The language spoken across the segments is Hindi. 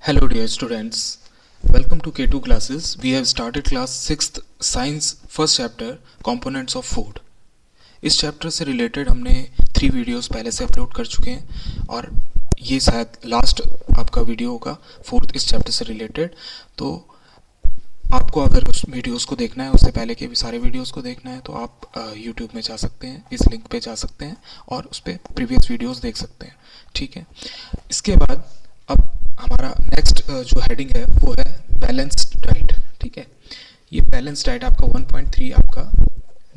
Hello dear students, welcome to K2 classes. We have started class 6th Science first chapter Components of Food. इस चैप्टर से रिलेटेड हमने 3 वीडियोस पहले से अपलोड कर चुके हैं और ये शायद लास्ट आपका वीडियो होगा फोर्थ इस चैप्टर से रिलेटेड। तो आपको अगर उस वीडियोस को देखना है, उससे पहले के भी सारे वीडियोस को देखना है, तो आप यूट्यूब में जा सकते हैं, इस लिंक पे जा सकते हैं और उस पर प्रीवियस वीडियोस देख सकते हैं। ठीक है, इसके बाद अब हमारा नेक्स्ट जो हेडिंग है वो है बैलेंस्ड डाइट। ठीक है, ये बैलेंस डाइट आपका 1.3 आपका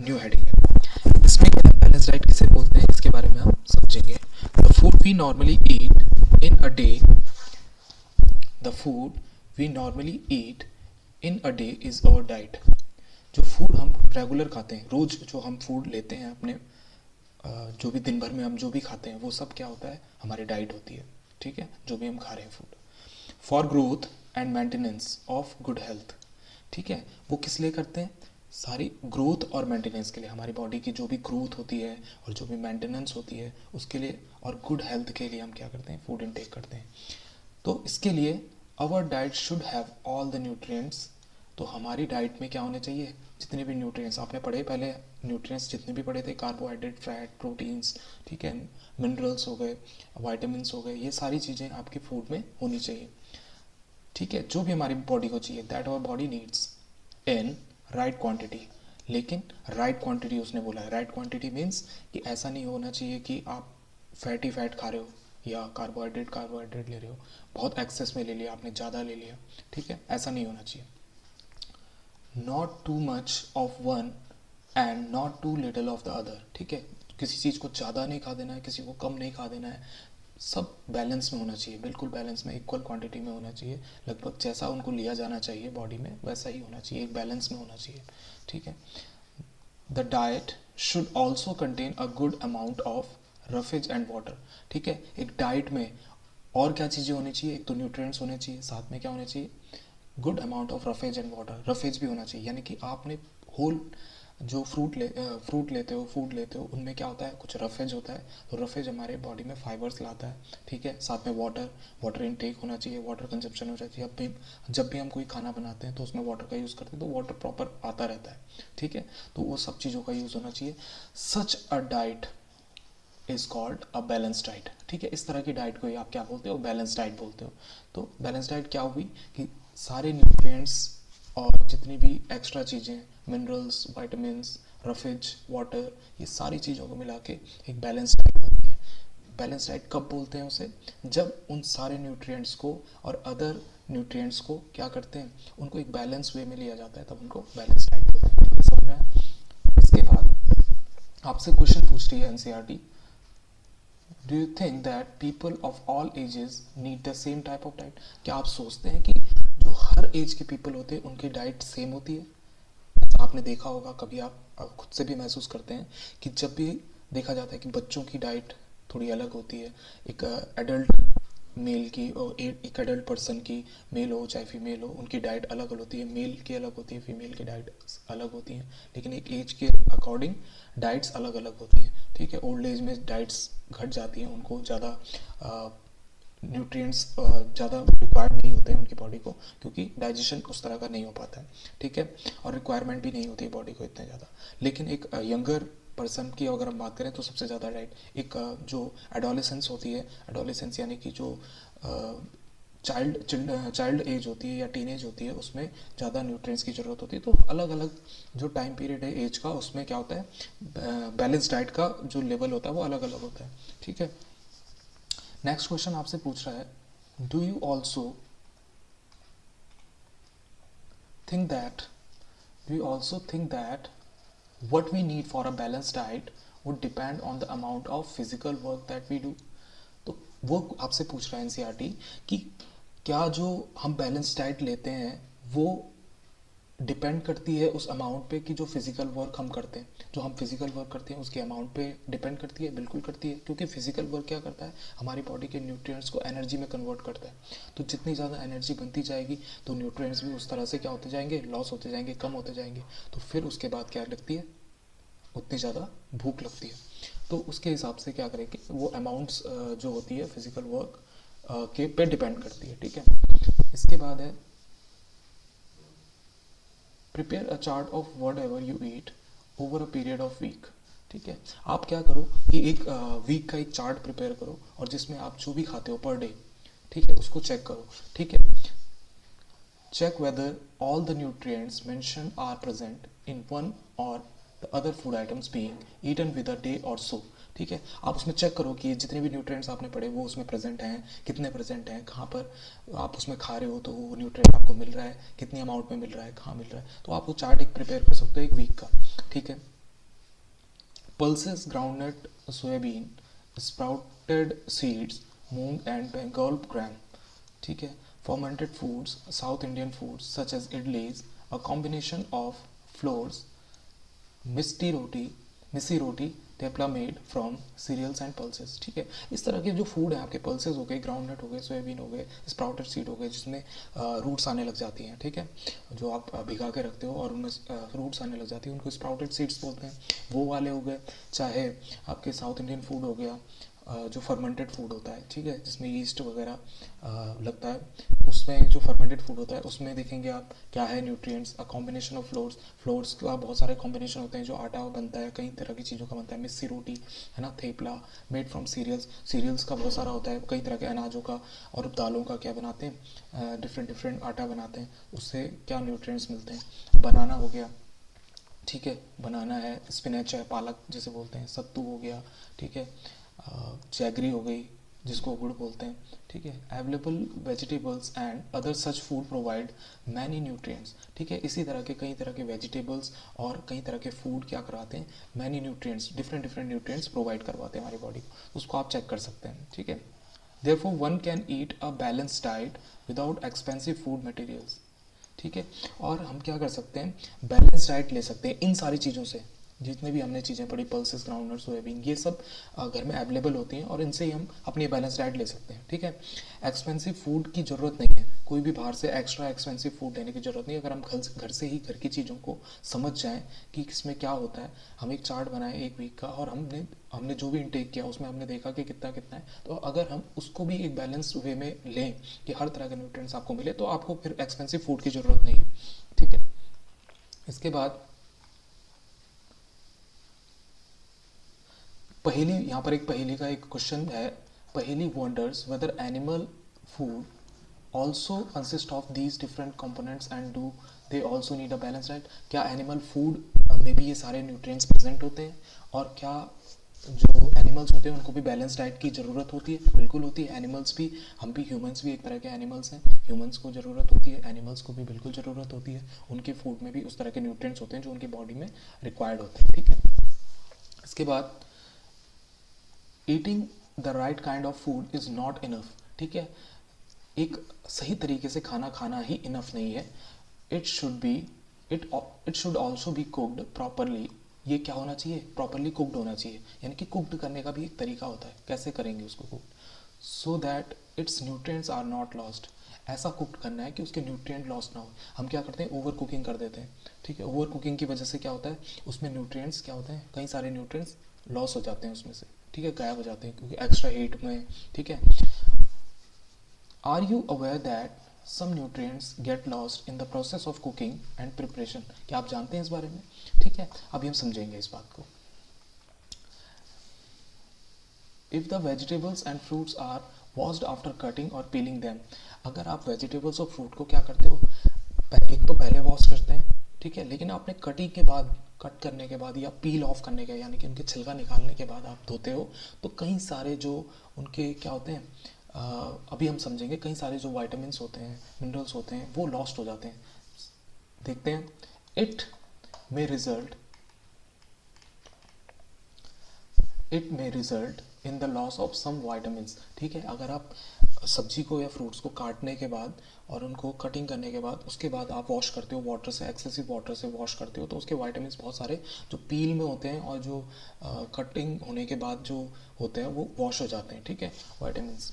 न्यू हेडिंग है। इसमें क्या है, बैलेंस डाइट किसे बोलते हैं इसके बारे में हम समझेंगे। The food we normally eat in a day the food we normally eat in a day is our diet. जो फूड हम रेगुलर खाते हैं, रोज जो हम फूड लेते हैं अपने जो भी दिन भर में हम जो भी खाते हैं वो सब क्या होता है, हमारी डाइट होती है। ठीक है, जो भी हम खा रहे हैं food for growth and maintenance of good health. ठीक है, वो किस लिए करते हैं, सारी ग्रोथ और मेंटेनेंस के लिए, हमारी बॉडी की जो भी ग्रोथ होती है और जो भी मेंटेनेंस होती है उसके लिए, और गुड हेल्थ के लिए हम क्या करते हैं, फूड इनटेक करते हैं। तो इसके लिए our diet should have all the nutrients. तो हमारी डाइट में क्या होने चाहिए, जितने भी न्यूट्रिएंट्स आपने पढ़े, पहले न्यूट्रिएंट्स जितने भी पढ़े थे, कार्बोहाइड्रेट, फैट, प्रोटीन्स, ठीक है, मिनरल्स हो गए, वाइटामिन्स हो गए, ये सारी चीज़ें आपके फूड में होनी चाहिए। ठीक है, जो भी हमारी बॉडी को चाहिए, that our body needs in right quantity. लेकिन राइट क्वांटिटी उसने बोला है, राइट क्वांटिटी मीन्स कि ऐसा नहीं होना चाहिए कि आप फैटी फैट खा रहे हो या कार्बोहाइड्रेट ले रहे हो, बहुत एक्सेस में ले लिया आपने, ज़्यादा ले लिया। ठीक है, ऐसा नहीं होना चाहिए। Not too much of one and not too little of the other. ठीक है, किसी चीज़ को ज़्यादा नहीं खा देना है, किसी को कम नहीं खा देना है, सब बैलेंस में होना चाहिए, बिल्कुल बैलेंस में, इक्वल क्वांटिटी में होना चाहिए, लगभग जैसा उनको लिया जाना चाहिए बॉडी में वैसा ही होना चाहिए, एक बैलेंस में होना चाहिए। ठीक है, the diet should also contain a good amount of roughage and water. ठीक है, एक डाइट में और क्या चीज़ें होनी चाहिए, एक तो न्यूट्रिएंट्स होने चाहिए, साथ में क्या होना चाहिए, good amount of roughage and water. Roughage भी होना चाहिए, यानी कि आपने होल जो फ्रूट लेते हो, फूड लेते हो, उनमें क्या होता है, कुछ रफेज होता है। तो रफेज हमारे बॉडी में फाइबर्स लाता है। ठीक है, साथ में वाटर इनटेक होना चाहिए, वाटर कंजप्शन हो जाती है। जब भी हम कोई खाना बनाते हैं तो उसमें वाटर का यूज़ करते हैं, तो वाटर प्रॉपर आता रहता है। ठीक है, तो वो सब चीज़ों का यूज़ होना चाहिए। Such a diet is called a balance diet. ठीक है, इस तरह की डाइट को ही आप क्या बोलते हो, बैलेंस डाइट बोलते हो। तो बैलेंस डाइट क्या हुई कि सारे न्यूट्रिएंट्स और जितनी भी एक्स्ट्रा चीज़ें, मिनरल्स, वाइटामिन्स, रफेज, वाटर, ये सारी चीज़ों को मिला के एक बैलेंस डाइट बनती है। बैलेंस डाइट कब बोलते हैं उसे, जब उन सारे न्यूट्रिएंट्स को और अदर न्यूट्रिएंट्स को क्या करते हैं, उनको एक बैलेंस वे में लिया जाता है, तब उनको बैलेंस डाइट बोलते हैं। ठीक है, समझ में आया? इसके बाद आपसे क्वेश्चन पूछ रही है NCERT, do you think that people of all ages need the same type of diet. क्या आप सोचते हैं कि जो हर एज के पीपल होते हैं उनकी डाइट सेम होती है। ऐसा आपने देखा होगा कभी, आप खुद से भी महसूस करते हैं कि जब भी देखा जाता है कि बच्चों की डाइट थोड़ी अलग होती है, एक एडल्ट मेल की और एक एडल्ट पर्सन की, मेल हो चाहे फीमेल हो, उनकी डाइट अलग होती है, मेल की अलग होती है, फीमेल की डाइट अलग होती है, लेकिन एक एज के अकॉर्डिंग डाइट्स अलग अलग होती हैं। ठीक है, ओल्ड एज में डाइट्स घट जाती हैं, उनको ज़्यादा न्यूट्रिएंट्स ज़्यादा रिक्वायर्ड नहीं होते हैं उनकी बॉडी को, क्योंकि डाइजेशन उस तरह का नहीं हो पाता है। ठीक है, और रिक्वायरमेंट भी नहीं होती है बॉडी को इतने ज़्यादा। लेकिन एक यंगर पर्सन की अगर हम बात करें तो सबसे ज़्यादा डाइट, एक जो एडोलेसेंस होती है, एडोलेसेंस यानी कि जो चाइल्ड एज होती है या टीन एज होती है, उसमें ज़्यादा न्यूट्रिएंट्स की ज़रूरत होती है। तो अलग अलग जो टाइम पीरियड है एज का, उसमें क्या होता है, बैलेंस डाइट का जो लेवल होता है वो अलग अलग होता है। ठीक है, नेक्स्ट क्वेश्चन आपसे पूछ रहा है, do you also think that do you also think that what we need for a balanced diet would depend on the amount of physical work that we do। तो वो आपसे पूछ रहा है एनसीईआरटी कि क्या जो हम बैलेंस डाइट लेते हैं वो डिपेंड करती है उस अमाउंट पे कि जो फिजिकल वर्क हम करते हैं, जो हम फिजिकल वर्क करते हैं उसके अमाउंट पे डिपेंड करती है। बिल्कुल करती है, क्योंकि फिजिकल वर्क क्या करता है, हमारी बॉडी के न्यूट्रिएंट्स को एनर्जी में कन्वर्ट करता है। तो जितनी ज़्यादा एनर्जी बनती जाएगी तो न्यूट्रिएंट्स भी उस तरह से क्या होते जाएंगे, लॉस होते जाएंगे, कम होते जाएंगे। तो फिर उसके बाद क्या लगती है, उतनी ज़्यादा भूख लगती है। तो उसके हिसाब से क्या करेंगे, वो अमाउंट्स जो होती है फिजिकल वर्क के पे डिपेंड करती है, ठीक है। इसके बाद है prepare a chart of whatever you eat over a period of week, ठीक है। आप क्या करो कि एक वीक का एक चार्ट प्रिपेयर करो और जिसमें आप जो भी खाते हो पर डे, ठीक है, उसको चेक करो, ठीक है। Check whether all the nutrients mentioned are present in one or the other food items being eaten with a day or so, ठीक है। आप उसमें चेक करो कि जितने भी न्यूट्रिएंट्स आपने पढ़े वो उसमें प्रेजेंट हैं, कितने प्रेजेंट हैं, कहाँ पर आप उसमें खा रहे हो तो वो न्यूट्रिएंट आपको मिल रहा है, कितनी अमाउंट में मिल रहा है, कहाँ मिल रहा है। तो आप वो चार्ट एक प्रिपेयर कर सकते हो एक वीक का, ठीक है। pulses, groundnut, soybean, sprouted seeds, moong and Bengal gram, ठीक है। Fermented foods, South Indian foods such as idlis, a combination of flours, misty roti, missi roti, thepla made from cereals and pulses, ठीक है। इस तरह के जो फूड है आपके, पल्सेस हो गए, ग्राउंडनट हो गए, सोयाबीन हो गए, स्प्राउटेड सीड हो गए, जिसमें रूट्स आने लग जाती हैं, ठीक है। जो आप भिगा के रखते हो और उनमें रूट्स आने लग जाती हैं, उनको स्प्राउटेड सीड्स बोलते हैं, वो वाले हो गए। चाहे आपके साउथ इंडियन फूड हो गया, जो फर्मेंटेड फूड होता है, ठीक है, जिसमें ईस्ट वगैरह लगता है, उसमें जो फर्मेंटेड फूड होता है उसमें देखेंगे आप क्या है nutrients, a combination of floors, floors का बहुत सारे कॉम्बिनेशन होते हैं, जो आटा बनता है, कई तरह की चीज़ों का बनता है, मिस्सी रोटी है ना, thepla made from cereals, cereals का बहुत सारा होता है, कई तरह के अनाजों का और दालों का क्या बनाते हैं, डिफरेंट डिफरेंट आटा बनाते हैं, उससे क्या न्यूट्रिएंट्स मिलते हैं। बनाना हो गया, ठीक है, बनाना है, स्पिनच है, पालक जिसे बोलते हैं, सत्तू हो गया, ठीक है, जैगरी हो गई जिसको गुड़ बोलते हैं, ठीक है। Available vegetables and other such food provide many nutrients, ठीक है। इसी तरह के कई तरह के वेजिटेबल्स और कई तरह के फूड क्या कराते हैं, many nutrients, different different nutrients provide करवाते हैं हमारी बॉडी को, उसको आप चेक कर सकते हैं, ठीक है। Therefore one can eat a balance diet without expensive food materials, ठीक है। और हम क्या कर सकते हैं, बैलेंस डाइट ले सकते हैं इन सारी चीज़ों से, जितने भी हमने चीज़ें पढ़ी, पल्सेस, ग्राउंडनट, सोयाबीन, ये सब घर में अवेलेबल होती हैं और इनसे ही हम अपनी बैलेंस डाइट ले सकते हैं, ठीक है। एक्सपेंसिव फूड की ज़रूरत नहीं है, कोई भी बाहर से एक्स्ट्रा एक्सपेंसिव फूड लेने की ज़रूरत नहीं है। अगर हम घर से ही घर की चीज़ों को समझ जाएं कि किसमें क्या होता है, हम एक चार्ट बनाए एक वीक का और हमने हमने जो भी इंटेक किया उसमें हमने देखा कि कितना कितना है, तो अगर हम उसको भी एक बैलेंस वे में लें कि हर तरह के न्यूट्रिएंट्स आपको मिले, तो आपको फिर एक्सपेंसिव फूड की ज़रूरत नहीं है, ठीक है। इसके बाद पहेली, यहाँ पर एक पहेली का एक क्वेश्चन है, Paheli wonders whether animal food also consist of these different components and do they also need a balance diet. क्या एनिमल फूड में भी ये सारे न्यूट्रिएंट्स प्रेजेंट होते हैं और क्या जो एनिमल्स होते हैं उनको भी बैलेंस डाइट की ज़रूरत होती है? बिल्कुल होती है। एनिमल्स भी, हम भी, ह्यूमंस भी एक तरह के एनिमल्स हैं, ह्यूमंस को ज़रूरत होती है, एनिमल्स को भी बिल्कुल ज़रूरत होती है, उनके फूड में भी उस तरह के न्यूट्रिएंट्स होते हैं जो उनकी बॉडी में रिक्वायर्ड होते हैं, ठीक है। इसके बाद eating the right kind of food is not enough, ठीक है। एक सही तरीके से खाना खाना ही इनफ नहीं है, it should be it should also be cooked properly. ये क्या होना चाहिए, प्रॉपरली कुक्ड होना चाहिए, यानी कि कुक्ड करने का भी एक तरीका होता है, कैसे करेंगे उसको cooked, so that its nutrients are not lost. ऐसा कुक्ड करना है कि उसके न्यूट्रिएंट लॉस्ट ना हो। हम क्या करते हैं, ओवर कुकिंग कर देते हैं, ठीक है। ओवर कुकिंग की वजह से क्या होता है, उसमें न्यूट्रिएंट्स क्या होते हैं, कई सारे न्यूट्रिएंट्स लॉस हो जाते हैं उसमें से, ठीक है, गायब हो जाते हैं क्योंकि एक्स्ट्रा हीट में, ठीक है। Are you aware that some nutrients get lost in the process of cooking and preparation? क्या आप जानते हैं इस बारे में? ठीक है, अभी हम समझेंगे इस बात को। If the vegetables and fruits are washed after cutting और पीलिंग दैम, अगर आप वेजिटेबल्स और फ्रूट को क्या करते हो, एक तो पहले वॉश करते हैं, ठीक है, लेकिन आपने कटिंग के बाद, कट करने के बाद या पील ऑफ करने के, यानी कि उनके छिलका निकालने के बाद आप धोते हो, तो कई सारे जो उनके क्या होते हैं, अभी हम समझेंगे, कई सारे जो वाइटामिन्स होते हैं, मिनरल्स होते हैं, वो लॉस्ट हो जाते हैं। देखते हैं, it may result in the loss of some vitamins, ठीक है। अगर आप सब्जी को या फ्रूट्स को काटने के बाद और उनको कटिंग करने के बाद, उसके बाद आप वॉश करते हो वाटर से, एक्सेसिव वाटर से वॉश करते हो, तो उसके वाइटामिन्स बहुत सारे जो पील में होते हैं और जो कटिंग होने के बाद जो होते हैं वो वॉश हो जाते हैं, ठीक है, वाइटामिन्स।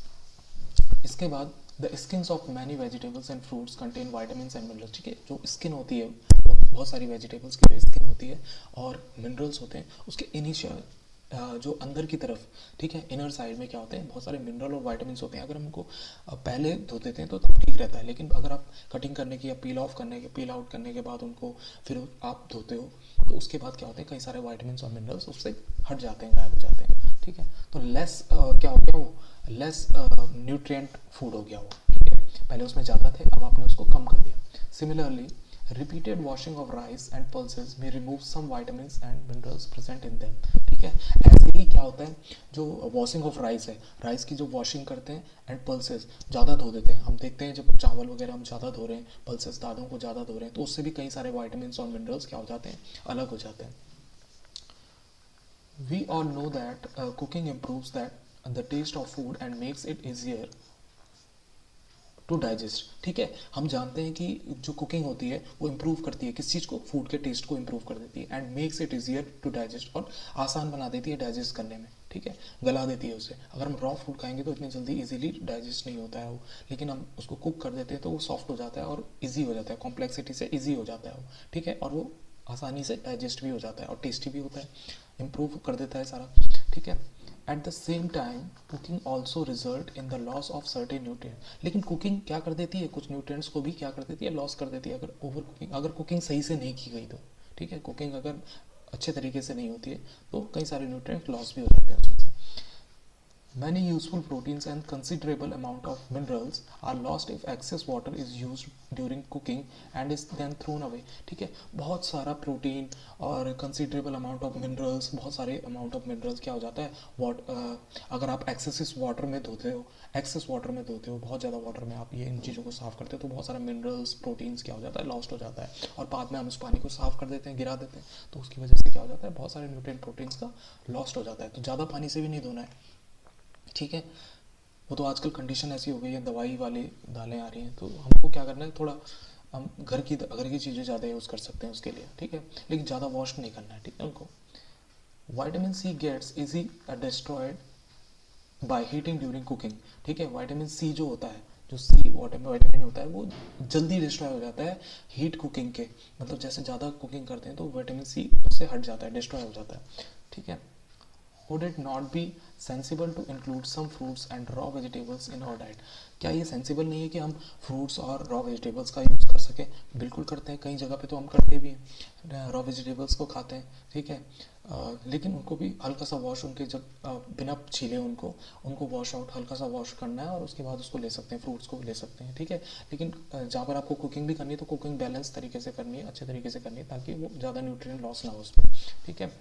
इसके बाद the skins of many vegetables and fruits contain vitamins and minerals, ठीक है। जो स्किन होती है, बहुत सारी वेजिटेबल्स की जो स्किन होती है और मिनरल्स होते हैं, उसके इनिशियल जो अंदर की तरफ, ठीक है, इनर साइड में क्या होते हैं, बहुत सारे मिनरल और वाइटामिन होते हैं। अगर हम उनको पहले धो देते हैं तो तब ठीक रहता है, लेकिन अगर आप कटिंग करने की या पील आउट करने के बाद उनको फिर आप धोते हो तो उसके बाद क्या होते हैं, कई सारे वाइटामिन और मिनरल्स उससे हट जाते हैं, गायब हो जाते हैं, ठीक है। तो लेस क्या हो गया वो, लेस न्यूट्रिएंट फूड हो गया वो, ठीक है। पहले उसमें ज़्यादा थे, अब आपने उसको कम कर दिया। Similarly repeated washing of rice and pulses may remove some vitamins and minerals present in them, ठीक है। ऐसे ही क्या होता है, जो वॉशिंग ऑफ राइस है, राइस की जो वॉशिंग करते हैं एंड पल्सेस ज़्यादा धो देते हैं, हम देखते हैं जब चावल वगैरह हम ज़्यादा धो रहे हैं, पल्सेस दालों को ज़्यादा धो रहे हैं, तो उससे भी कई सारे वाइटामिन और मिनरल्स क्या हो जाते हैं, अलग हो जाते हैं। We all know that cooking improves that the taste of food and makes it easier to digest, ठीक है। हम जानते हैं कि जो कुकिंग होती है वो इम्प्रूव करती है किस चीज़ को, फूड के टेस्ट को इम्प्रूव कर देती है, and makes it easier to digest, और आसान बना देती है डाइजेस्ट करने में, ठीक है, गला देती है उसे। अगर हम रॉ फूड खाएंगे तो इतनी जल्दी इजीली डाइजेस्ट नहीं होता है वो, लेकिन हम उसको कुक कर देते हैं तो वो सॉफ्ट हो जाता है और ईजी हो जाता है, कॉम्प्लेक्सिटी से ईजी हो जाता है वो, ठीक है, और वो आसानी से डाइजेस्ट भी हो जाता है और टेस्टी भी होता है, इम्प्रूव कर देता है सारा, ठीक है। At the same time cooking also result in the loss of certain nutrient, लेकिन कुकिंग क्या कर देती है, कुछ न्यूट्रिएंट्स को भी क्या कर देती है, लॉस कर देती है, अगर ओवर कुकिंग, अगर कुकिंग सही से नहीं की गई तो, ठीक है, कुकिंग अगर अच्छे तरीके से नहीं होती है तो कई सारे न्यूट्रिएंट लॉस भी हो जाते हैं उसमें से। Many useful proteins and considerable amount of minerals are lost if excess water is used during cooking and is then thrown away, ठीक है। बहुत सारा प्रोटीन और कंसिडरेबल अमाउंट ऑफ मिनरल्स, बहुत सारे अमाउंट ऑफ मिनरल्स क्या हो जाता है, अगर आप एक्सेसिव वाटर में धोते हो, एक्सेस वाटर में धोते हो, बहुत ज़्यादा वाटर में आप ये इन चीज़ों को साफ़ करते हो तो बहुत सारा मिनरल्स प्रोटीन्स क्या हो जाता है, लॉस्ट हो जाता है, और बाद में हम उस पानी को साफ़ कर देते हैं, गिरा देते हैं, तो उसकी वजह से क्या हो जाता है, बहुत सारे न्यूट्रिएंट प्रोटीन्स का लॉस्ट हो जाता है। तो ज़्यादा पानी से भी नहीं धोना है, ठीक है। वो तो आजकल कंडीशन ऐसी हो गई है, दवाई वाली दालें आ रही हैं, तो हमको क्या करना है, थोड़ा हम घर की चीज़ें ज़्यादा यूज़ कर सकते हैं उसके लिए, ठीक है, लेकिन ज़्यादा वॉश नहीं करना है, ठीक है उनको। Vitamin C gets easy destroyed by heating during cooking, ठीक है। वाइटामिन सी जो होता है, जो सी वाइटामिन होता है वो जल्दी डिस्ट्रॉय हो जाता है हीट कुकिंग के, मतलब जैसे ज़्यादा कुकिंग करते हैं तो वाइटामिन सी उससे हट जाता है, डिस्ट्रॉय हो जाता है, ठीक है। Would it not be sensible to include some fruits and raw vegetables in our diet? क्या ये सेंसिबल नहीं है कि हम फ्रूट्स और रॉ वेजिटेबल्स का यूज़ कर सकें? बिल्कुल करते हैं, कई जगह पे तो हम करते भी हैं, रॉ वेजिटेबल्स को खाते हैं, ठीक है। लेकिन उनको भी हल्का सा वॉश, उनके जब बिना छीले उनको उनको वॉश आउट, हल्का सा वॉश करना है और उसके बाद उसको ले सकते हैं, फ्रूट्स को ले सकते हैं, ठीक है। लेकिन जहाँ पर आपको कुकिंग भी करनी है तो कुकिंग बैलेंस तरीके से करनी है, अच्छे तरीके से करनी है, ताकि वो ज़्यादा न्यूट्रिएंट लॉस ना हो उसमें, ठीक है।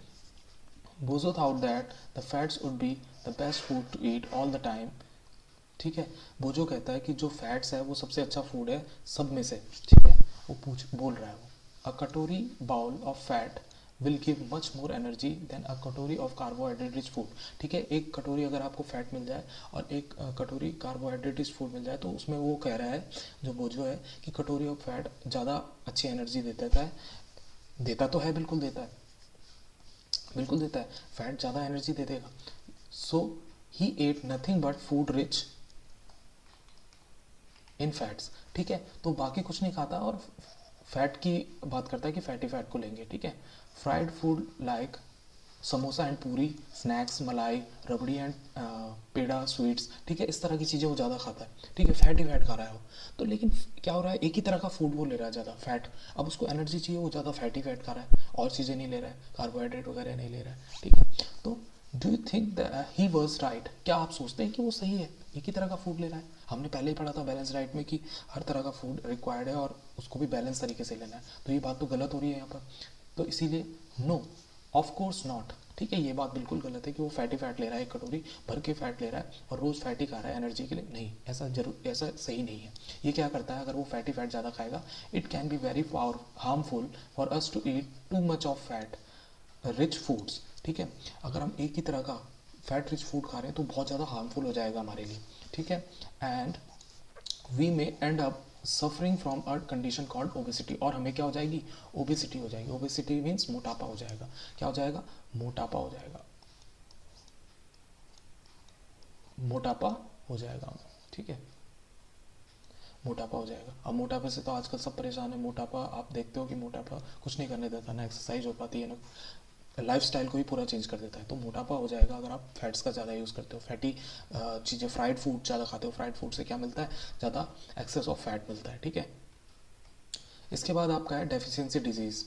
बोजो thought that the fats would be the best food to eat all the time, ठीक है। बोजो कहता है कि जो फैट्स है वो सबसे अच्छा फूड है सब में से, ठीक है। वो बोल रहा है वो, a katori bowl of fat will give much more energy than a katori of carbohydrate rich food, ठीक है। एक कटोरी अगर आपको फैट मिल जाए और एक कटोरी कार्बोहाइड्रेट रिच फूड मिल जाए तो उसमें वो कह रहा है, जो बोजो है, कि कटोरी ऑफ फैट ज़्यादा अच्छी एनर्जी देता है, देता तो है, बिल्कुल देता है, बिल्कुल देता है, फैट ज़्यादा एनर्जी दे देगा। So he ate nothing but food rich in fats, ठीक है। तो बाकी कुछ नहीं खाता और फैट की बात करता है कि फैटी फैट को लेंगे, ठीक है। Fried food like samosa and पूरी, स्नैक्स, मलाई, रबड़ी एंड पेड़ा, स्वीट्स, ठीक है, इस तरह की चीज़ें वो ज़्यादा खाता है, ठीक है, फैट ही फैट खा रहा है वो। तो लेकिन क्या हो रहा है, एक ही तरह का फूड वो ले रहा है ज़्यादा फैट, अब उसको एनर्जी चाहिए, वो ज़्यादा फैट ही फैट खा रहा है, और चीज़ें नहीं ले रहा है, कार्बोहाइड्रेट वगैरह नहीं ले रहा है, ठीक है। तो do you think he was right, क्या आप सोचते हैं कि वो सही है, एक ही तरह का फूड ले रहा है? हमने पहले ही पढ़ा था बैलेंस डाइट में कि हर तरह का फूड रिक्वायर्ड है और उसको भी बैलेंस तरीके से लेना है, तो ये बात तो गलत हो रही है यहाँ पर। तो इसीलिए नो, ऑफ कोर्स नॉट, ठीक है, ये बात बिल्कुल गलत है कि वो फैटी फैट ले रहा है, एक कटोरी भर के फैट ले रहा है और रोज़ फैटी खा रहा है एनर्जी के लिए, नहीं, ऐसा सही नहीं है। ये क्या करता है, अगर वो फैटी फैट ज़्यादा खाएगा, it can be very harmful for us to eat too much of fat rich foods, ठीक है। अगर हम एक ही तरह का फैट रिच फूड खा रहे हैं तो बहुत ज़्यादा हार्मफुल हो जाएगा हमारे लिए, ठीक है। And we may end up suffering from a condition called obesity, और हमें क्या हो जाएगी, ओबेसिटी हो जाएगी। ओबेसिटी मीन्स मोटापा हो जाएगा, क्या हो जाएगा, मोटापा हो जाएगा, मोटापा हो जाएगा, ठीक है, मोटापा हो जाएगा। अब मोटापे से तो आजकल सब परेशान है, मोटापा आप देखते हो कि मोटापा कुछ नहीं करने देता, ना एक्सरसाइज हो पाती है, ना लाइफस्टाइल को ही पूरा चेंज कर देता है। तो मोटापा हो जाएगा अगर आप फैट्स का ज़्यादा यूज़ करते हो, फैटी चीज़ें, फ्राइड फूड ज़्यादा खाते हो। फ्राइड फूड से क्या मिलता है, ज़्यादा एक्सेस ऑफ फैट मिलता है, ठीक है। इसके बाद आपका है डेफिशिएंसी डिजीज़।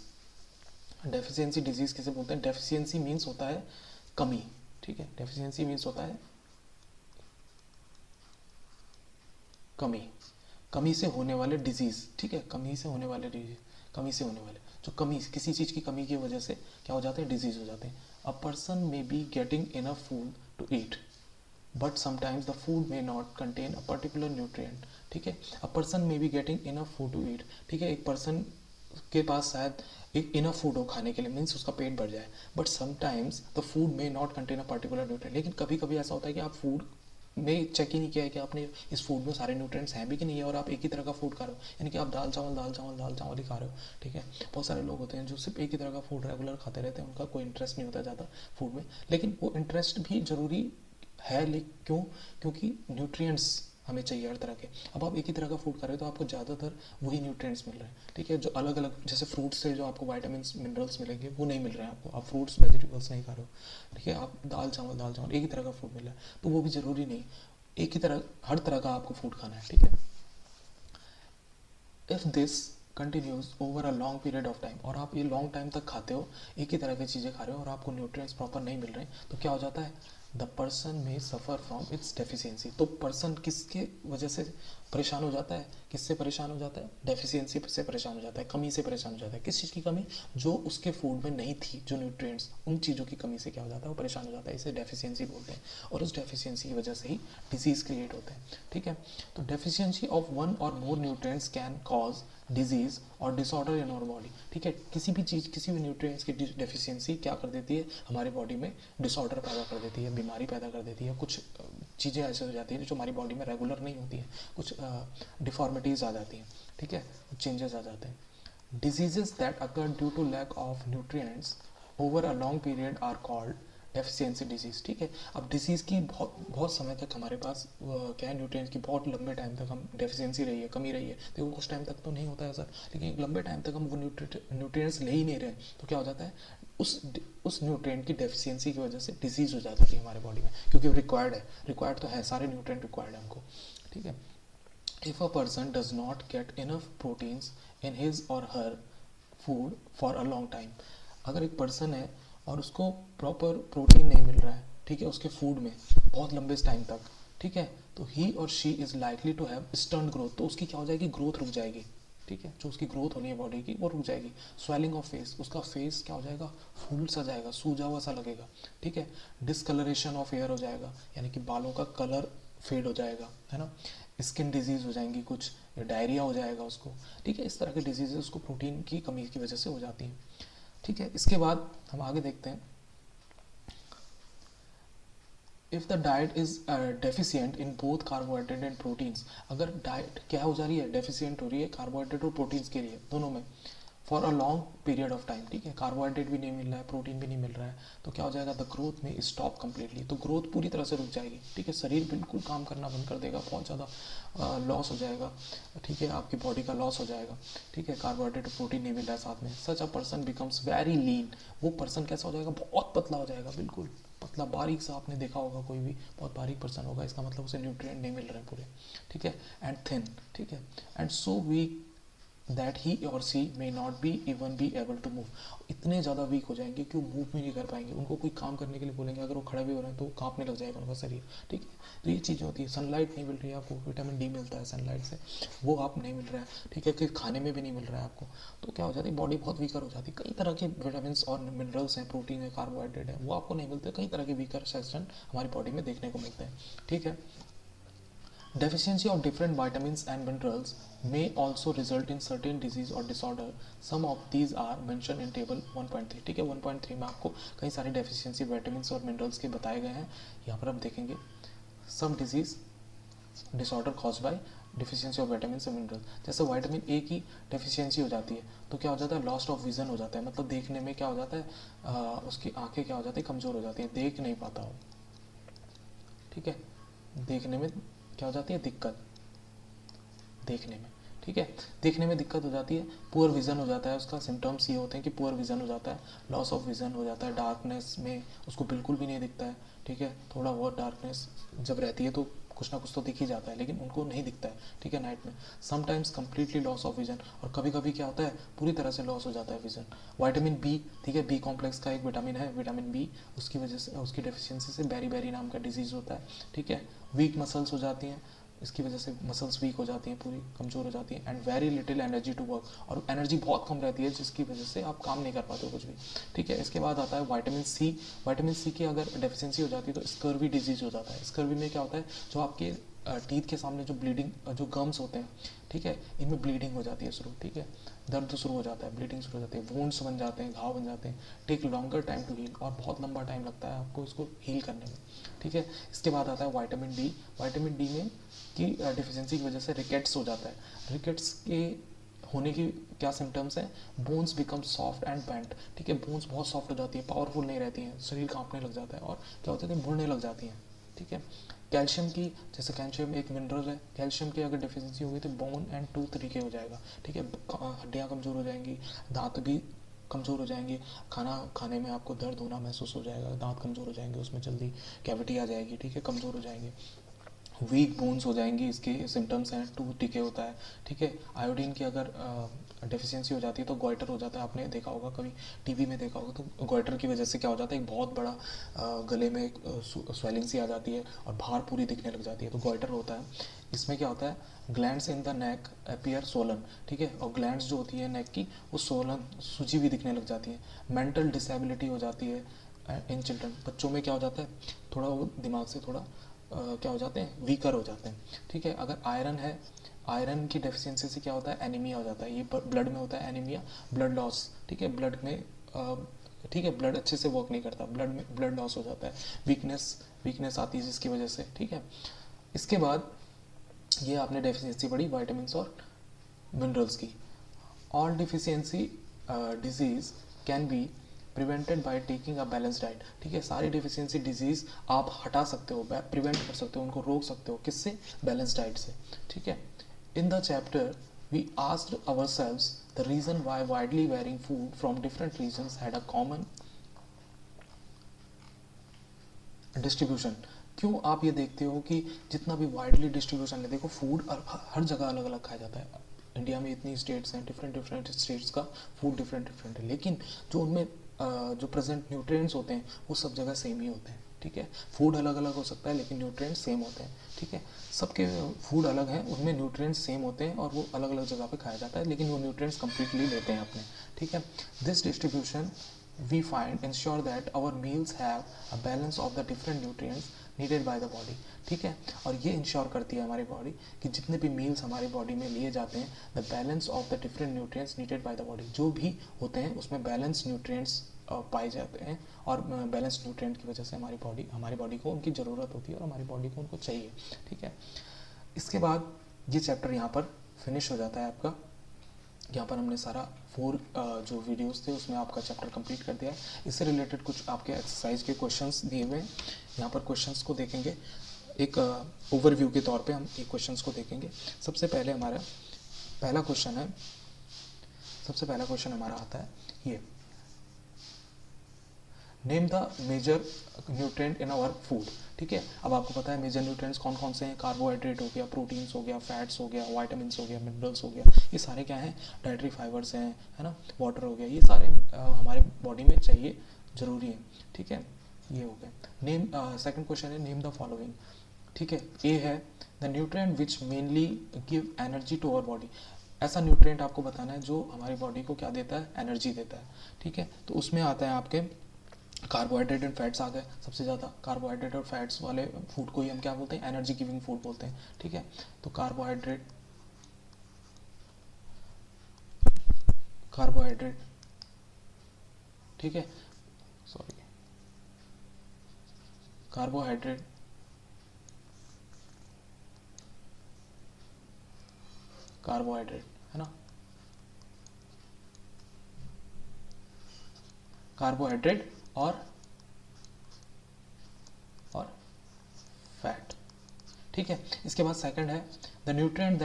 डेफिशिएंसी डिजीज़ किसे बोलते हैं? डेफिशिएंसी मीन्स होता है कमी, ठीक है। डेफिशिएंसी मीन्स होता है कमी, कमी से होने वाले डिजीज़, ठीक है। कमी से होने वाले डिजीज, कमी से होने वाले जो कमी, किसी चीज़ की कमी की वजह से क्या हो जाते हैं, डिजीज़ हो जाते हैं। A person may be getting enough food to eat but sometimes the food may not contain a particular nutrient, ठीक है। A person may be getting enough food to eat, ठीक है। एक पर्सन के पास शायद एक इनफ फूड हो खाने के लिए, मीन्स उसका पेट भर जाए, but sometimes the food may not contain a particular nutrient. लेकिन कभी कभी ऐसा होता है कि आप फूड में चेक ही नहीं किया है कि आपने इस फूड में सारे न्यूट्रिएंट्स हैं भी कि नहीं है, और आप एक ही तरह का फूड खा रहे हो, यानी कि आप दाल चावल दाल चावल दाल चावल ही खा रहे हो, ठीक है। बहुत सारे लोग होते हैं जो सिर्फ एक ही तरह का फूड रेगुलर खाते रहते हैं, उनका कोई इंटरेस्ट नहीं होता ज़्यादा फूड में। लेकिन वो इंटरेस्ट भी ज़रूरी है, लेकिन क्यों? क्योंकि न्यूट्रिएंट्स हमें चाहिए हर तरह के। अब आप एक ही तरह का फूड खा रहे हो तो आपको ज़्यादातर वही न्यूट्रिएंट्स मिल रहे हैं, ठीक है। जो अलग अलग, जैसे फ्रूट्स से जो आपको वाइटामिन मिनरल्स मिलेंगे वो नहीं मिल रहे हैं आपको, आप फ्रूट्स वेजिटेबल्स नहीं खा रहे हो, ठीक है। आप दाल चावल एक ही तरह का फूड मिल रहा है, तो वो भी ज़रूरी नहीं एक ही तरह, हर तरह का आपको फूड खाना है, ठीक है। If this continues over a long period of time, और आप ये लॉन्ग टाइम तक खाते हो, एक ही तरह की चीज़ें खा रहे हो और आपको न्यूट्रिएंट्स प्रॉपर नहीं मिल रहे, तो क्या हो जाता है, द पर्सन में सफ़र फ्रॉम इट्स डेफिशिएंसी। तो पर्सन किसके वजह से परेशान हो जाता है, किससे परेशान हो जाता है, डेफिशिएंसी से परेशान हो जाता है, कमी से परेशान हो जाता है। किस चीज़ की कमी? जो उसके फूड में नहीं थी, जो न्यूट्रिएंट्स, उन चीज़ों की कमी से क्या हो जाता है, वो परेशान हो जाता है। इसे डेफिशिएंसी बोलते हैं, और उस डेफिशिएंसी की वजह से ही डिजीज़ क्रिएट होते हैं, ठीक है। तो डेफिशिएंसी ऑफ वन और मोर न्यूट्रिएंट्स कैन कॉज डिजीज़ और डिसऑर्डर इन आवर बॉडी, ठीक है। किसी भी चीज़, किसी भी न्यूट्रिएंट्स की डेफिशिएंसी क्या कर देती है, हमारी बॉडी में डिसऑर्डर पैदा कर देती है, बीमारी पैदा कर देती है। कुछ चीज़ें ऐसे हो जाती हैं जो हमारी बॉडी में रेगुलर नहीं होती हैं, कुछ डिफॉर्मिटीज़ आ जाती हैं, ठीक है, चेंजेस आ जाते हैं। Diseases that occur due to lack of nutrients over a long period are called deficiency disease, ठीक है। अब डिजीज़ की बहुत बहुत समय तक हमारे पास क्या है, न्यूट्रिएंट्स की बहुत लंबे टाइम तक हम डेफिशिएंसी रही है, कमी रही है। देखो कुछ टाइम तक तो नहीं होता है सर, लेकिन एक लंबे टाइम तक हम वो न्यूट्रिएंट्स ले ही नहीं रहे, तो क्या हो जाता है, उस न्यूट्रिएंट की डेफिशिएंसी की वजह से डिजीज़ हो जाती है हमारे बॉडी में, क्योंकि वो रिक्वायर्ड तो है, सारे न्यूट्रिएंट रिक्वायर्ड है हमको, ठीक है। If a person does not get enough proteins in his or her food for a long time, अगर एक पर्सन है और उसको प्रॉपर प्रोटीन नहीं मिल रहा है, ठीक है, उसके फूड में बहुत लंबे टाइम तक, ठीक है, तो ही और she is likely to have stunt growth. तो उसकी क्या हो जाएगी, ग्रोथ रुक जाएगी, ठीक है। जो उसकी ग्रोथ होनी है बॉडी की वो रुक जाएगी। स्वेलिंग ऑफ फेस, उसका फेस क्या हो जाएगा, फूल सा जाएगा, सूजा हुआ सा लगेगा, ठीक है। डिसकलरेशन ऑफ हेयर हो जाएगा, यानी कि बालों का कलर फेड हो जाएगा, है ना। स्किन डिजीज़ हो जाएंगी कुछ, या डायरिया हो जाएगा उसको, ठीक है। इस तरह के डिजीज़ उसको प्रोटीन की कमी की वजह से हो जाती हैं, ठीक है। इसके बाद हम आगे देखते हैं, if the diet is deficient in both carbohydrate and proteins, अगर डाइट क्या हो जा रही है, डेफिशिएंट हो रही है कार्बोहाइड्रेट और प्रोटीन्स के लिए, दोनों में, for a long period of time, ठीक है, कार्बोहाइड्रेट भी नहीं मिल रहा है, प्रोटीन भी नहीं मिल रहा है, तो क्या हो जाएगा, द ग्रोथ में स्टॉप कम्प्लीटली, तो ग्रोथ पूरी तरह से रुक जाएगी, ठीक है। शरीर बिल्कुल काम करना बंद कर देगा, बहुत ज़्यादा लॉस हो जाएगा, ठीक है, आपकी बॉडी का लॉस हो जाएगा, ठीक है। कार्बोहाइड्रेट और प्रोटीन नहीं मिल रहा है साथ में, such a person becomes very lean, वो पर्सन कैसा हो जाएगा, बहुत पतला हो जाएगा, बिल्कुल पतला बारीक सा, आपने देखा होगा कोई भी बहुत बारीक पर्सन होगा, इसका मतलब उसे न्यूट्रिएंट नहीं मिल रहे हैं पूरे, ठीक है। एंड थिन, ठीक है, and so weak that he or she may not be even be able to move, इतने ज़्यादा वीक हो जाएंगे कि वो मूव भी नहीं कर पाएंगे। उनको कोई काम करने के लिए बोलेंगे, अगर वो खड़े भी हो रहे हैं तो कांपने लग जाएगा उनका शरीर, ठीक है। तो ये चीज़ें होती है। सनलाइट नहीं मिल रही है आपको, विटामिन डी मिलता है सनलाइट से, वो आप नहीं मिल रहा है, ठीक है, कि खाने में भी नहीं मिल रहा है आपको, तो क्या हो जाती है, बॉडी बहुत वीकर हो जाती है। कई तरह के विटामिन और मिनरल्स हैं, प्रोटीन है, कार्बोहाइड्रेट है, वो आपको नहीं मिलते, कई तरह के वीकर सेक्शन हमारी बॉडी में देखने को मिलते हैं, ठीक है। Deficiency of different vitamins and minerals may also result in certain disease or disorder. Some of these are mentioned in table 1.3, ठीक है। 1.3 में आपको कई सारे डेफिशिएंसी vitamins और minerals के बताए गए हैं, यहाँ पर हम देखेंगे some disease disorder caused by deficiency of vitamins and minerals। जैसे विटामिन ए की डेफिशिएंसी हो जाती है तो क्या हो जाता है, लॉस्ट ऑफ विजन हो जाता है, मतलब देखने में क्या हो जाता है, उसकी आंखें क्या हो जाती है, कमज़ोर हो जाती है, देख नहीं पाता हो, ठीक है, देखने में क्या हो जाती है, दिक्कत देखने में, ठीक ठीक है। देखने में दिक्कत हो जाती है, पुअर विजन हो जाता है, उसका सिम्टम्स ये होते हैं कि पुअर विजन हो जाता है, लॉस ऑफ विजन हो जाता है, डार्कनेस में उसको बिल्कुल भी नहीं दिखता है, ठीक है। थोड़ा बहुत डार्कनेस जब रहती है तो कुछ ना कुछ तो दिख ही जाता है, लेकिन उनको नहीं दिखता है, ठीक है, नाइट में। Sometimes completely loss of vision, और कभी कभी क्या होता है पूरी तरह से लॉस हो जाता है विजन। विटामिन बी, ठीक है, बी कॉम्प्लेक्स का एक विटामिन है विटामिन बी, उसकी वजह से, उसकी डेफिशिएंसी से बेरी बेरी नाम का डिजीज़ होता है, ठीक है। वीक मसल्स हो जाती हैं, इसकी वजह से मसल्स वीक हो जाती हैं, पूरी कमज़ोर हो जाती हैं, and very little energy to work, और एनर्जी बहुत कम रहती है जिसकी वजह से आप काम नहीं कर पाते हो कुछ भी, ठीक है। इसके बाद आता है विटामिन सी। विटामिन सी की अगर डेफिशिएंसी हो जाती है तो स्कर्वी डिजीज़ हो जाता है। स्कर्वी में क्या होता है, जो आपके टीथ के सामने जो ब्लीडिंग, जो गम्स होते हैं, ठीक है, इनमें ब्लीडिंग हो जाती है शुरू, ठीक है, दर्द शुरू हो जाता है, ब्लीडिंग शुरू हो जाती है, वुंड्स बन जाते हैं, घाव बन जाते हैं, take longer time to heal, और बहुत लंबा टाइम लगता है आपको इसको हील करने में, ठीक है। इसके बाद आता है विटामिन डी। विटामिन डी में की डिफिशियंसी की वजह से रिकेट्स हो जाता है। रिकेट्स के होने की क्या सिम्टम्स हैं, bones become soft and bent, ठीक है, बोन्स बहुत सॉफ्ट हो जाती है, पावरफुल नहीं रहती हैं, शरीर कांपने लग जाता है, और क्या होता है कि मुड़ने लग जाती हैं, ठीक है। कैल्शियम की, जैसे कैल्शियम एक मिनरल है, कैल्शियम की अगर डिफिशियंसी होगी तो बोन एंड टूथ तरीके हो जाएगा, ठीक है, हड्डियाँ कमज़ोर हो जाएंगी, दांत भी कमज़ोर हो जाएंगे, खाना खाने में आपको दर्द होना महसूस हो जाएगा, दांत कमज़ोर हो जाएंगे, उसमें जल्दी कैविटी आ जाएगी, ठीक है, कमज़ोर हो जाएंगे, वीक बोन्स हो जाएंगी, इसके सिम्टम्स हैं, टूथ डिके होता है, ठीक है। आयोडीन की अगर डेफिशिएंसी हो जाती है तो गोइटर हो जाता है, आपने देखा होगा कभी टीवी में देखा होगा, तो गोइटर की वजह से क्या हो जाता है, एक बहुत बड़ा गले में एक स्वेलिंग सी आ जाती है और बाहर पूरी दिखने लग जाती है, तो गोइटर होता है। इसमें क्या होता है, glands in the neck appear Solan, ठीक है, और ग्लैंड्स जो होती है नेक की वो सोलन, सूजी हुई दिखने लग जाती है। मेंटल डिसेबिलिटी हो जाती है इन चिल्ड्रन, बच्चों में क्या हो जाता है, थोड़ा वो दिमाग से थोड़ा क्या हो जाते हैं, वीकर हो जाते हैं, ठीक है। अगर आयरन है, आयरन की डेफिशिएंसी से क्या होता है, एनीमिया हो जाता है, ये ब्लड में होता है एनीमिया, ब्लड लॉस, ठीक है, ब्लड में ठीक है, ब्लड अच्छे से वर्क नहीं करता, ब्लड में ब्लड लॉस हो जाता है, वीकनेस आती है जिसकी वजह से, ठीक है। इसके बाद ये आपने डेफिशिएंसी पढ़ी विटामिन और मिनरल्स की। All deficiency disease can be prevented by taking a balance diet, ठीक है, सारी डिफिशियंसी डिजीज आप हटा सकते हो, प्रिवेंट कर सकते हो, उनको रोक सकते हो, किससे, बैलेंस डाइट से, ठीक है। In the chapter we asked ourselves the reason why widely varying food from different regions had a common distribution. क्यों आप ये देखते हो कि जितना भी वाइडली डिस्ट्रीब्यूशन है, देखो फूड हर जगह अलग अलग खाया जाता है, इंडिया में इतनी स्टेट्स हैं, डिफरेंट डिफरेंट स्टेट्स का फूड डिफरेंट डिफरेंट है, लेकिन जो उनमें जो प्रेजेंट न्यूट्रिएंट्स होते हैं वो सब जगह सेम ही होते हैं, ठीक है। फूड अलग अलग हो सकता है लेकिन न्यूट्रिएंट्स सेम होते हैं, ठीक है। सबके फूड अलग हैं, उनमें न्यूट्रिएंट्स सेम होते हैं और वो अलग अलग जगह पे खाया जाता है, लेकिन वो न्यूट्रिएंट्स कंप्लीटली लेते हैं अपने, ठीक है। This distribution we find ensure that our meals have a balance of the different nutrients needed by the body, ठीक है। और ये इंश्योर करती है हमारी बॉडी कि जितने भी मील्स हमारी बॉडी में लिए जाते हैं, the balance of the different nutrients needed by the body, जो भी होते हैं उसमें बैलेंस न्यूट्रिएंट्स पाए जाते हैं, और बैलेंस न्यूट्रिएंट की वजह से हमारी बॉडी को उनकी ज़रूरत होती है और हमारी बॉडी को उनको चाहिए, ठीक है। इसके बाद ये चैप्टर यहाँ पर फिनिश हो जाता है आपका। यहाँ पर हमने सारा 4 जो वीडियोस थे उसमें आपका चैप्टर कंप्लीट कर दिया है। इससे रिलेटेड कुछ आपके एक्सरसाइज के क्वेश्चंस दिए हुए हैं, यहाँ पर क्वेश्चंस को देखेंगे, एक ओवरव्यू के तौर पे हम एक क्वेश्चंस को देखेंगे। सबसे पहला क्वेश्चन हमारा आता है ये, name the major nutrient in our food, ठीक है। अब आपको पता है मेजर न्यूट्रिएंट्स कौन कौन से हैं, कार्बोहाइड्रेट हो गया, प्रोटीन्स हो गया, फैट्स हो गया, विटामिन्स हो गया, मिनरल्स हो गया, ये सारे क्या हैं, डाइटरी फाइबर्स हैं, है ना, वाटर हो गया, ये सारे हमारे बॉडी में चाहिए, ज़रूरी है, ठीक है। ये हो गया। नेम, सेकंड क्वेश्चन है नेम द फॉलोइंग, ठीक है। ए है the nutrient which mainly give energy to our body, ऐसा न्यूट्रिएंट आपको बताना है जो हमारी बॉडी को क्या देता है, एनर्जी देता है, ठीक है। तो उसमें आता है आपके कार्बोहाइड्रेट एंड फैट्स आ गए, सबसे ज़्यादा कार्बोहाइड्रेट और फैट्स वाले फूड को ही हम क्या बोलते हैं, एनर्जी गिविंग फूड बोलते हैं, ठीक है। तो कार्बोहाइड्रेट ठीक है, सॉरी, कार्बोहाइड्रेट है ना, कार्बोहाइड्रेट और फैट, ठीक है। इसके बाद सेकंड है the nutrient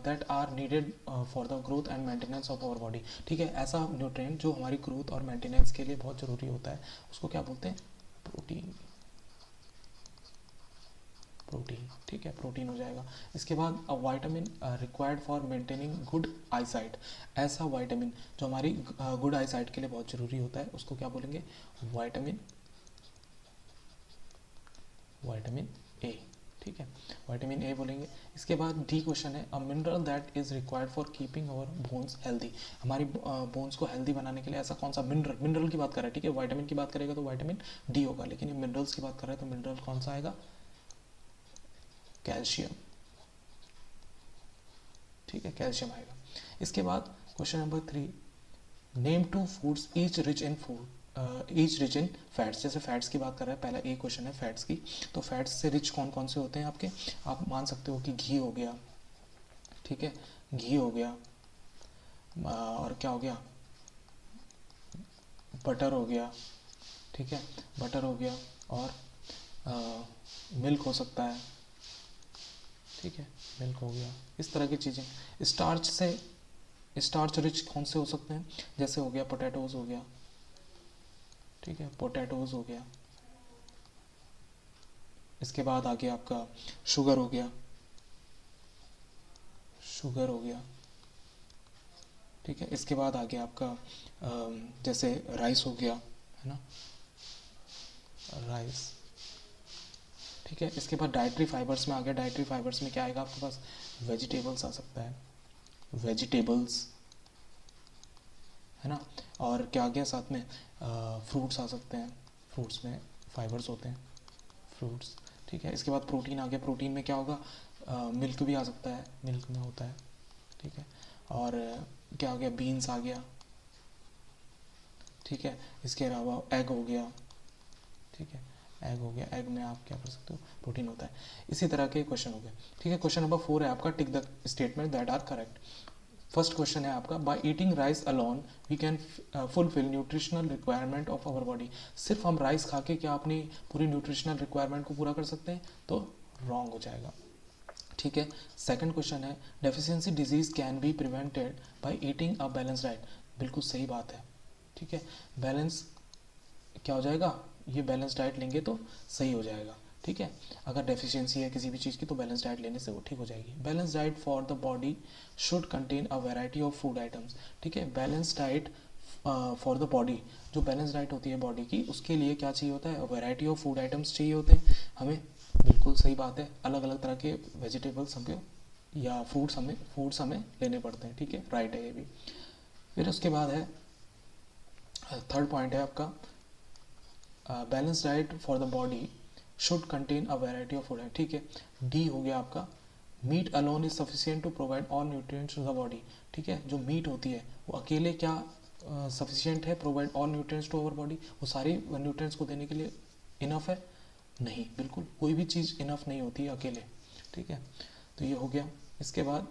that are needed for the growth and maintenance of our body. ठीक है, ऐसा न्यूट्रिएंट जो हमारी ग्रोथ और मेंटेनेंस के लिए बहुत ज़रूरी होता है, उसको क्या बोलते हैं? प्रोटीन। प्रोटीन, ठीक है, प्रोटीन हो जाएगा। इसके बाद a vitamin required for maintaining good eyesight. ऐसा वाइटामिन जो हमारी गुड आईसाइट के लिए बहुत ज़रूरी होता है, उसको क्या बोलेंगे? Vitamin A. ठीक है, विटामिन ए बोलेंगे। इसके बाद डी क्वेश्चन है a mineral that is required for keeping our bones healthy. हमारी बोन्स को हेल्दी बनाने के लिए ऐसा कौन सा मिनरल की बात कर रहा है, ठीक है, विटामिन की बात करेगा तो विटामिन डी होगा, लेकिन ये मिनरल्स की बात कर रहा है तो मिनरल कौन सा आएगा? कैल्शियम। ठीक है, कैल्शियम आएगा। इसके बाद question number 3, name 2 foods each rich in fats. जैसे फैट्स की बात कर रहा है, पहला एक क्वेश्चन है फैट्स की, तो फैट्स से रिच कौन कौन से होते हैं आपके? आप मान सकते हो कि घी हो गया, ठीक है, घी हो गया, और क्या हो गया? बटर हो गया, ठीक है, बटर हो गया, और मिल्क हो सकता है, ठीक है, मिल्क हो गया, इस तरह की चीज़ें। स्टार्च रिच कौन से हो सकते हैं? जैसे हो गया पोटैटोज हो गया, ठीक है, पोटैटोज हो गया। इसके बाद आ गया आपका शुगर हो गया, शुगर हो गया, ठीक है। इसके बाद आ गया आपका जैसे राइस हो गया, है ना, राइस, ठीक है। इसके बाद डाइटरी फाइबर्स में आ गया, डाइटरी फाइबर्स में क्या आएगा आपके पास? वेजिटेबल्स आ सकता है, वेजिटेबल्स, है ना, और क्या आ गया साथ में? फ्रूट्स आ सकते हैं, फ्रूट्स में फाइबर्स होते हैं, फ्रूट्स, ठीक है। इसके बाद प्रोटीन आ गया, प्रोटीन में क्या होगा? मिल्क भी आ सकता है, मिल्क में होता है, ठीक है। और क्या आ गया? बीन्स आ गया, ठीक है। इसके अलावा एग हो गया, ठीक है, एग हो गया, एग में आप क्या कर सकते हो? प्रोटीन होता है। इसी तरह के क्वेश्चन हो गए, ठीक है। क्वेश्चन नंबर 4 है आपका tick the statement that are correct. First question है आपका by eating rice alone we can fulfil nutritional requirement of our body. सिर्फ हम राइस खा के क्या अपनी पूरी न्यूट्रिशनल रिक्वायरमेंट को पूरा कर सकते हैं? तो रॉन्ग हो जाएगा, ठीक है। सेकंड क्वेश्चन है deficiency disease can be prevented by eating a balance diet. बिल्कुल सही बात है, ठीक है। बैलेंस क्या हो जाएगा? ये बैलेंस डाइट लेंगे तो सही हो जाएगा, ठीक है। अगर डेफिशिएंसी है किसी भी चीज़ की तो बैलेंस डाइट लेने से वो ठीक हो जाएगी। Balance diet for the body should contain a variety of food items, ठीक है। Balance diet for the body, जो बैलेंस डाइट होती है बॉडी की, उसके लिए क्या चाहिए होता है? वैरायटी ऑफ फूड आइटम्स चाहिए होते हैं हमें। बिल्कुल सही बात है, अलग अलग तरह के वेजिटेबल्स हमें या फूड्स हमें लेने पड़ते हैं, ठीक है, राइट है ये भी। फिर उसके बाद है थर्ड पॉइंट है आपका balance diet for the body should contain a variety of food है, ठीक है। डी हो गया आपका meat alone is sufficient to provide all nutrients to the body, ठीक है। जो मीट होती है वो अकेले क्या सफिशिएंट है provide all nutrients to our body? वो सारी न्यूट्रिएंट्स को देने के लिए इनफ है? नहीं, बिल्कुल कोई भी चीज़ इनफ नहीं होती है अकेले, ठीक है। तो ये हो गया। इसके बाद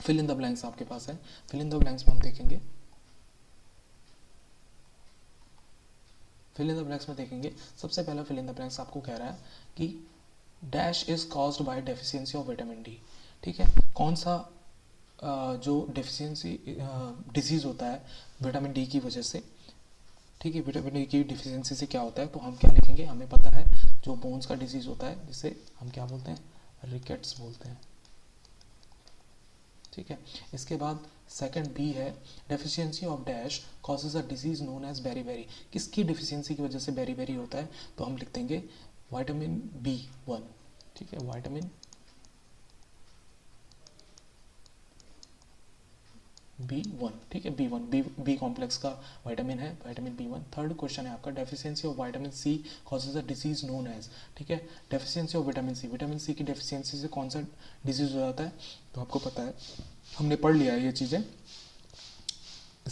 फिल इन द ब्लैंक्स आपके पास है, फिल इन द ब्लैंक्स में हम देखेंगे, फिल इन द ब्लैंक्स में देखेंगे। सबसे पहला फिल इन द ब्लैंक्स आपको कह रहा है कि dash is caused bye deficiency of vitamin D, ठीक है। कौन सा जो डेफिशिएंसी डिजीज़ होता है विटामिन डी की वजह से, ठीक है। विटामिन डी की डिफिशिएंसी से क्या होता है? तो हम क्या लिखेंगे? हमें पता है जो बोन्स का डिजीज़ होता है जिसे हम क्या बोलते हैं? रिकेट्स बोलते हैं, ठीक है। इसके बाद सेकंड बी है deficiency of dash causes a disease known as beri. किसकी डिफिशिएंसी की वजह से बेरी होता है? तो हम लिख देंगे विटामिन B1, ठीक है, विटामिन B1, ठीक है, B1 बी कॉम्प्लेक्स का विटामिन है, विटामिन B1। थर्ड क्वेश्चन है आपका deficiency of vitamin C causes a disease known as, ठीक है। डेफिशिएंसी ऑफ विटामिन C की डेफिशिएंसी से कौन सा डिजीज हो जाता है? तो आपको पता है, हमने पढ़ लिया है ये चीज़ें,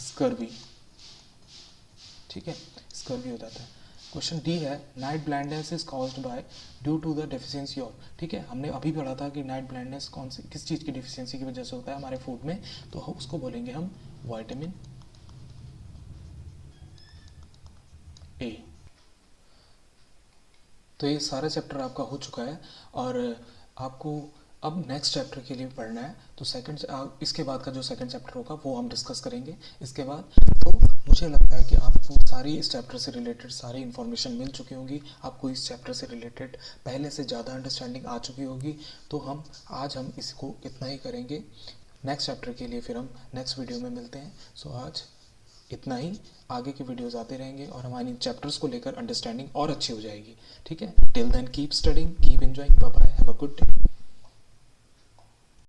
स्कर्वी, ठीक है, स्कर्वी हो जाता है। क्वेश्चन डी है night blindness is caused by due to the deficiency of, ठीक है। हमने अभी पढ़ा था कि नाइट ब्लाइंडनेस किस चीज़ की डिफिशिएंसी की वजह से होता है? हमारे फूड में, तो उसको बोलेंगे हम विटामिन ए। तो ये सारा चैप्टर आपका हो चुका है और आपको अब नेक्स्ट चैप्टर के लिए पढ़ना है। तो इसके बाद का जो सेकंड चैप्टर होगा वो हम डिस्कस करेंगे इसके बाद। तो मुझे लगता है कि आपको सारी इस चैप्टर से रिलेटेड सारी इन्फॉर्मेशन मिल चुकी होंगी, आपको इस चैप्टर से रिलेटेड पहले से ज़्यादा अंडरस्टैंडिंग आ चुकी होगी। तो आज हम इसको इतना ही करेंगे। नेक्स्ट चैप्टर के लिए फिर हम नेक्स्ट वीडियो में मिलते हैं। सो आज इतना ही, आगे के वीडियोस आते रहेंगे और हमारी इन चैप्टर्स को लेकर अंडरस्टैंडिंग और अच्छी हो जाएगी। ठीक है, till then keep studying, keep enjoying, bye bye, have a good day.